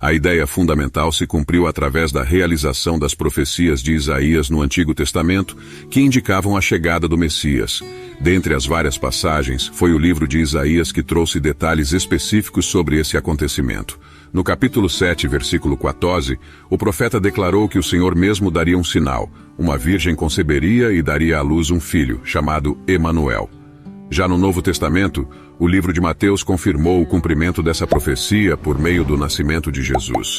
A ideia fundamental se cumpriu através da realização das profecias de Isaías no Antigo Testamento, que indicavam a chegada do Messias. Dentre as várias passagens, foi o livro de Isaías que trouxe detalhes específicos sobre esse acontecimento. No capítulo 7, versículo 14, o profeta declarou que o Senhor mesmo daria um sinal. Uma virgem conceberia e daria à luz um filho, chamado Emanuel. Já no Novo Testamento, o livro de Mateus confirmou o cumprimento dessa profecia por meio do nascimento de Jesus.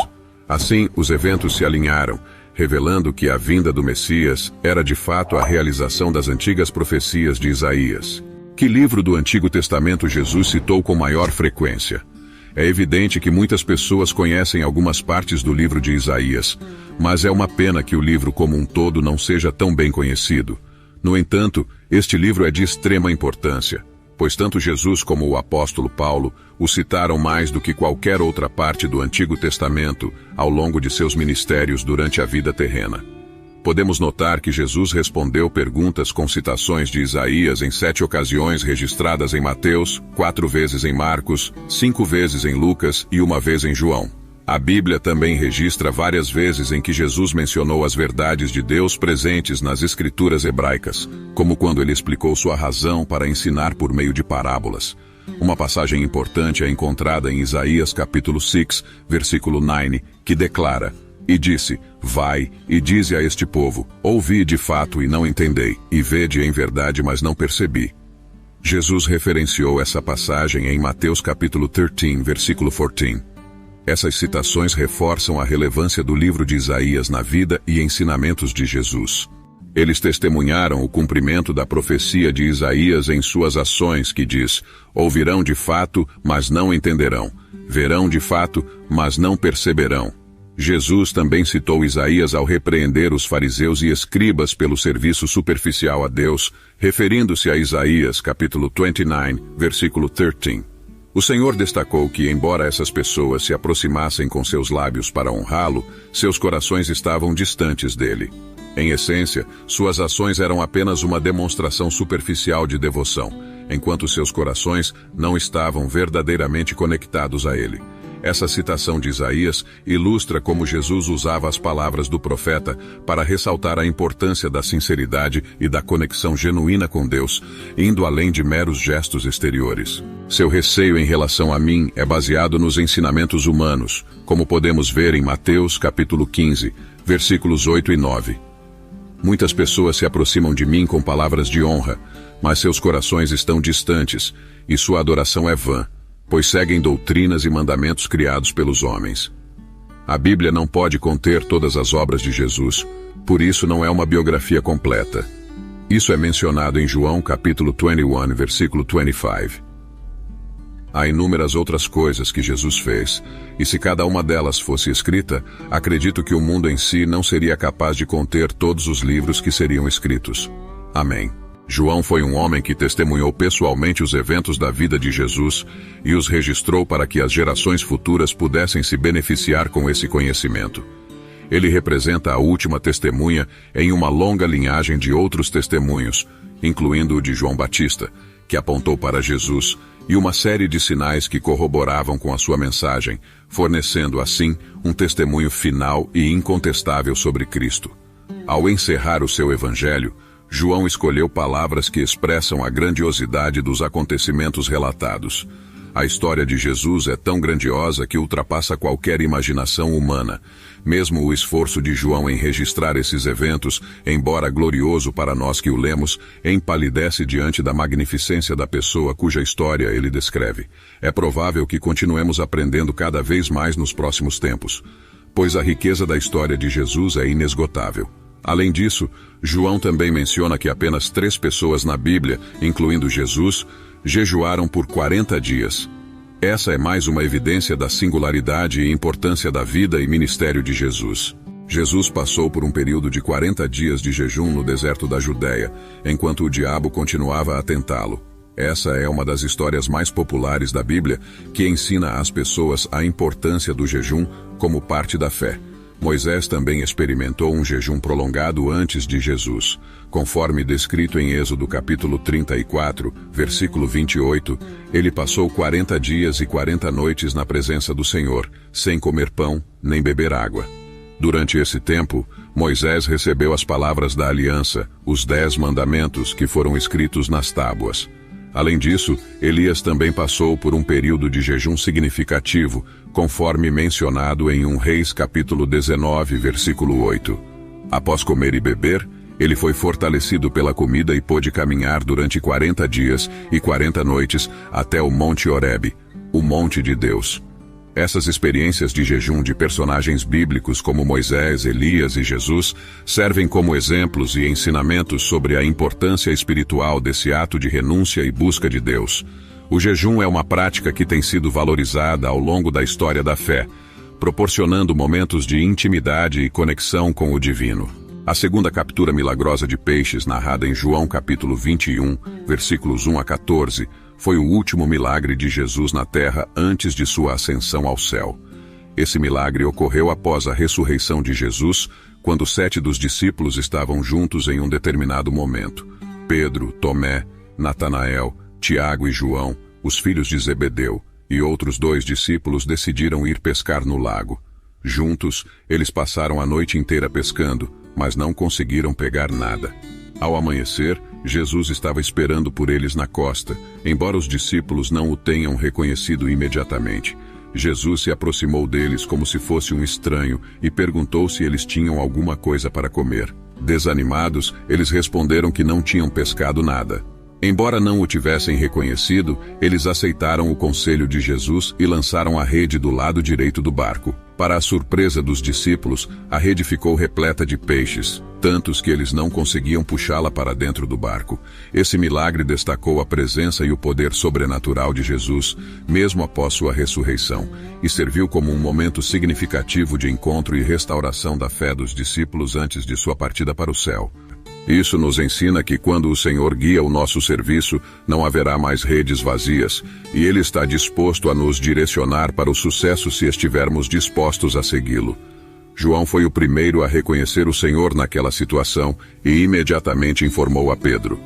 Assim, os eventos se alinharam, revelando que a vinda do Messias era de fato a realização das antigas profecias de Isaías. Que livro do Antigo Testamento Jesus citou com maior frequência? É evidente que muitas pessoas conhecem algumas partes do livro de Isaías, mas é uma pena que o livro como um todo não seja tão bem conhecido. No entanto, este livro é de extrema importância, pois tanto Jesus como o apóstolo Paulo o citaram mais do que qualquer outra parte do Antigo Testamento ao longo de seus ministérios durante a vida terrena. Podemos notar que Jesus respondeu perguntas com citações de Isaías em 7 ocasiões registradas em Mateus, 4 vezes em Marcos, 5 vezes em Lucas e 1 vez em João. A Bíblia também registra várias vezes em que Jesus mencionou as verdades de Deus presentes nas escrituras hebraicas, como quando ele explicou sua razão para ensinar por meio de parábolas. Uma passagem importante é encontrada em Isaías capítulo 6, versículo 9, que declara: "E disse, vai, e dize a este povo, ouvi de fato e não entendei, e vede em verdade, mas não percebi." Jesus referenciou essa passagem em Mateus capítulo 13, versículo 14. Essas citações reforçam a relevância do livro de Isaías na vida e ensinamentos de Jesus. Eles testemunharam o cumprimento da profecia de Isaías em suas ações, que diz: ouvirão de fato, mas não entenderão. Verão de fato, mas não perceberão. Jesus também citou Isaías ao repreender os fariseus e escribas pelo serviço superficial a Deus, referindo-se a Isaías capítulo 29, versículo 13. O Senhor destacou que, embora essas pessoas se aproximassem com seus lábios para honrá-lo, seus corações estavam distantes dele. Em essência, suas ações eram apenas uma demonstração superficial de devoção, enquanto seus corações não estavam verdadeiramente conectados a ele. Essa citação de Isaías ilustra como Jesus usava as palavras do profeta para ressaltar a importância da sinceridade e da conexão genuína com Deus, indo além de meros gestos exteriores. Seu receio em relação a mim é baseado nos ensinamentos humanos, como podemos ver em Mateus capítulo 15, versículos 8 e 9. Muitas pessoas se aproximam de mim com palavras de honra, mas seus corações estão distantes, e sua adoração é vã, pois seguem doutrinas e mandamentos criados pelos homens. A Bíblia não pode conter todas as obras de Jesus, por isso não é uma biografia completa. Isso é mencionado em João capítulo 21, versículo 25. Há inúmeras outras coisas que Jesus fez, e se cada uma delas fosse escrita, acredito que o mundo em si não seria capaz de conter todos os livros que seriam escritos. Amém. João foi um homem que testemunhou pessoalmente os eventos da vida de Jesus e os registrou para que as gerações futuras pudessem se beneficiar com esse conhecimento. Ele representa a última testemunha em uma longa linhagem de outros testemunhos, incluindo o de João Batista, que apontou para Jesus, e uma série de sinais que corroboravam com a sua mensagem, fornecendo assim um testemunho final e incontestável sobre Cristo. Ao encerrar o seu evangelho, João escolheu palavras que expressam a grandiosidade dos acontecimentos relatados. A história de Jesus é tão grandiosa que ultrapassa qualquer imaginação humana. Mesmo o esforço de João em registrar esses eventos, embora glorioso para nós que o lemos, empalidece diante da magnificência da pessoa cuja história ele descreve. É provável que continuemos aprendendo cada vez mais nos próximos tempos, pois a riqueza da história de Jesus é inesgotável. Além disso, João também menciona que apenas 3 pessoas na Bíblia, incluindo Jesus, jejuaram por 40 dias. Essa é mais uma evidência da singularidade e importância da vida e ministério de Jesus. Jesus passou por um período de 40 dias de jejum no deserto da Judéia, enquanto o diabo continuava a tentá-lo. Essa é uma das histórias mais populares da Bíblia, que ensina às pessoas a importância do jejum como parte da fé. Moisés também experimentou um jejum prolongado antes de Jesus. Conforme descrito em Êxodo capítulo 34, versículo 28, ele passou 40 dias e 40 noites na presença do Senhor, sem comer pão, nem beber água. Durante esse tempo, Moisés recebeu as palavras da aliança, os 10 mandamentos que foram escritos nas tábuas. Além disso, Elias também passou por um período de jejum significativo, conforme mencionado em 1 Reis capítulo 19, versículo 8. Após comer e beber, ele foi fortalecido pela comida e pôde caminhar durante 40 dias e 40 noites até o Monte Horebe, o Monte de Deus. Essas experiências de jejum de personagens bíblicos como Moisés, Elias e Jesus servem como exemplos e ensinamentos sobre a importância espiritual desse ato de renúncia e busca de Deus. O jejum é uma prática que tem sido valorizada ao longo da história da fé, proporcionando momentos de intimidade e conexão com o divino. A segunda captura milagrosa de peixes, narrada em João capítulo 21, versículos 1 a 14, foi o último milagre de Jesus na terra antes de sua ascensão ao céu. Esse milagre ocorreu após a ressurreição de Jesus, quando 7 dos discípulos estavam juntos em um determinado momento. Pedro, Tomé, Natanael, Tiago e João, os filhos de Zebedeu, e outros 2 discípulos decidiram ir pescar no lago. Juntos, eles passaram a noite inteira pescando, mas não conseguiram pegar nada. Ao amanhecer, Jesus estava esperando por eles na costa, embora os discípulos não o tenham reconhecido imediatamente. Jesus se aproximou deles como se fosse um estranho e perguntou se eles tinham alguma coisa para comer. Desanimados, eles responderam que não tinham pescado nada. Embora não o tivessem reconhecido, eles aceitaram o conselho de Jesus e lançaram a rede do lado direito do barco. Para a surpresa dos discípulos, a rede ficou repleta de peixes, tantos que eles não conseguiam puxá-la para dentro do barco. Esse milagre destacou a presença e o poder sobrenatural de Jesus, mesmo após sua ressurreição, e serviu como um momento significativo de encontro e restauração da fé dos discípulos antes de sua partida para o céu. Isso nos ensina que quando o Senhor guia o nosso serviço, não haverá mais redes vazias, e Ele está disposto a nos direcionar para o sucesso se estivermos dispostos a segui-lo. João foi o primeiro a reconhecer o Senhor naquela situação e imediatamente informou a Pedro.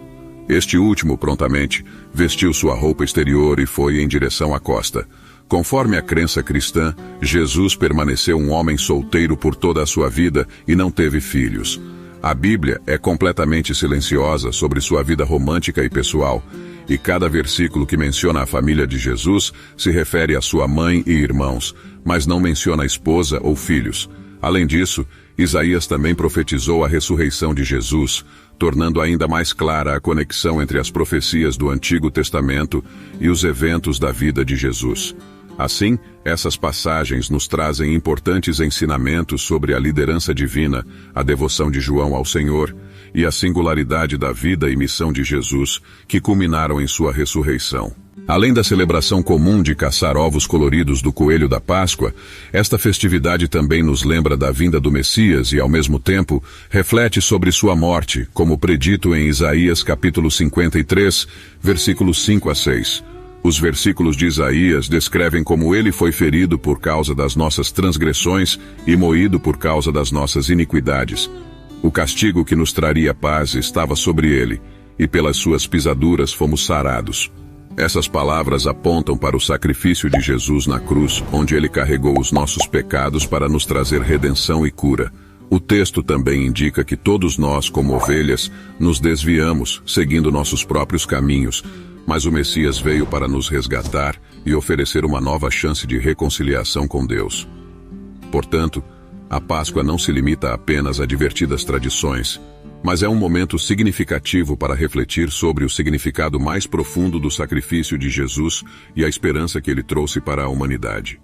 Este último, prontamente, vestiu sua roupa exterior e foi em direção à costa. Conforme a crença cristã, Jesus permaneceu um homem solteiro por toda a sua vida e não teve filhos. A Bíblia é completamente silenciosa sobre sua vida romântica e pessoal, e cada versículo que menciona a família de Jesus se refere a sua mãe e irmãos, mas não menciona esposa ou filhos. Além disso, Isaías também profetizou a ressurreição de Jesus, tornando ainda mais clara a conexão entre as profecias do Antigo Testamento e os eventos da vida de Jesus. Assim, essas passagens nos trazem importantes ensinamentos sobre a liderança divina, a devoção de João ao Senhor e a singularidade da vida e missão de Jesus, que culminaram em sua ressurreição. Além da celebração comum de caçar ovos coloridos do coelho da Páscoa, esta festividade também nos lembra da vinda do Messias e, ao mesmo tempo, reflete sobre sua morte, como predito em Isaías capítulo 53, versículos 5 a 6. Os versículos de Isaías descrevem como ele foi ferido por causa das nossas transgressões e moído por causa das nossas iniquidades. O castigo que nos traria paz estava sobre ele, e pelas suas pisaduras fomos sarados. Essas palavras apontam para o sacrifício de Jesus na cruz, onde ele carregou os nossos pecados para nos trazer redenção e cura. O texto também indica que todos nós, como ovelhas, nos desviamos, seguindo nossos próprios caminhos, mas o Messias veio para nos resgatar e oferecer uma nova chance de reconciliação com Deus. Portanto, a Páscoa não se limita apenas a divertidas tradições, mas é um momento significativo para refletir sobre o significado mais profundo do sacrifício de Jesus e a esperança que ele trouxe para a humanidade.